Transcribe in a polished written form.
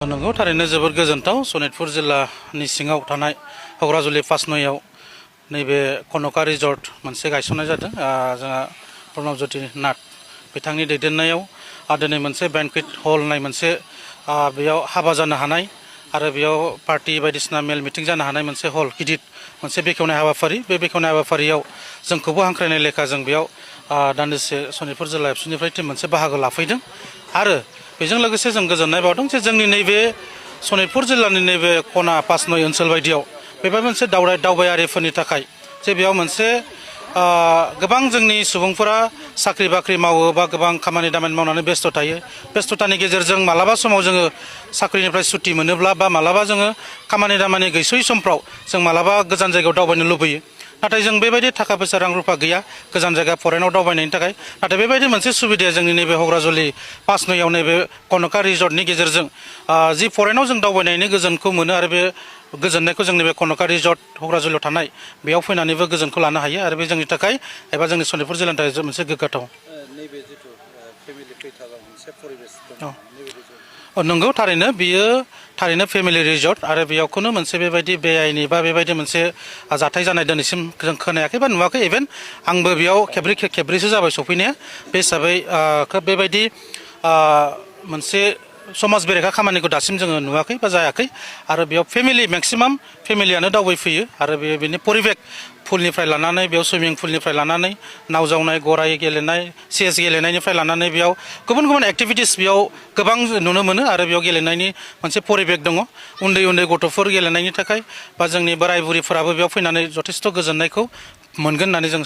नंगौ थारैनो जोबोद गोजोनथाव सनितपुर जिल्लानि सिङाव थानाय हग्राजुलि पास नयआव नैबे कनका रिजर्ट मोनसे गायसननाय जादों जोंहा प्रणबज्योति नाथ बिथांनि दैदेननायाव दिनै मोनसे बेंकुवेट हल होननाय मोनसे बेयाव हाबा जानो हानाय आरो बेयाव पार्टी बायदिसिना मेल मिटिं जानो हानाय मोनसे हल गिदिर मोनसे बेखेवनाय हाबाफारि बे बेखेवनाय हाबाफारियाव जोंखौबो हांख्रायनाय लेखा जों बेयाव दान्दिसे सनितपुर जिल्ला एबसुनिफ्राय टीम मोनसे बाहागो लाफैदों आरो बेजों लोगोसे जों गोजोननाय बावदों जे जोंनि नैबे सनितपुर जिल्लानि नैबे खना पास नय ओनसोल बायदियाव बेबो मोनसे दावबायारिफोरनि थाखाय जे बेयाव मोनसे गोबां जोंनि सुबुंफोरा साख्रि बाख्रि मावो बा गोबां खामानि दामानि मावनानै बेस्थ' थायो बेस्थ'तानि गेजेरजों मालाबा समाव जोङो साख्रिनिफ्राय सुटि मोनोब्ला बा मालाबा जोङो खामानि दामानि गैसोयै समफ्राव जों मालाबा गोजान जायगायाव दावबायनो लुबैयो नाथाय जों बेबायदि थाखा फैसा रां रुफा गैया गोजान जायगा फरेनाव दावबायनायनि थाखाय नाथाय बेबायदि मोनसे सुबिदाया जोंनि नैबे हग्राजुलि पास नयआव नैबे कनका रिजर्टनि गेजेरजों जि फरेनाव जों दावबायनायनि गोजोनखौ मोनो आरो बे गोजोननायखौ जोंनि बे कनका रिजर्ट हग्राजुलियाव थानाय बेयाव फैनानैबो गोजोनखौ लानो हायो आरो बे जोंनि थाखाय एबा जोंनि सनितपुर जिल्लानि थाखाय मोनसे गोग्गाथाव नैबे जिथु फेमिलि फैथारग्रा मोनसे परिबेस दं नंगौ थारैनो बियो थारैनो फेमिलि रिजर्ट आरो बेयावखौनो मोनसे बेबायदि बेआइनि बा बेबायदि मोनसे जाथाय जानाय दिनैसिम जों खोनायाखै बा नुवाखै इभेन आंबो बेयाव खेब्रैसो जाबाय सफैनाया बे हिसाबै खोब बेबायदि मोनसे समाज बेरेखा खामानिखौ दासिम जोङो नुवाखै बा जायाखै आरो बेयाव फेमिलि मेक्सिमाम फेमिलियानो दावबायफैयो आरो बेनि परिबेक पुलनिफ्राय लानानै बेयाव सुइमिं पुलनिफ्राय लानानै नाव जावनाय गराइ गेलेनाय चेस गेलेनायनिफ्राय लानानै बेयाव गुबुन गुबुन एक्टिभिटिस बेयाव गोबां नुनो मोनो आरो बेयाव गेलेनायनि मोनसे परिबेक दङ उन्दै उन्दै गथ'फोर गेलेनायनि थाखाय बा जोंनि बोराय बुरिफोराबो बेयाव फैनानै जथेस्थ' गोजोननायखौ मोनगोन होननानै जों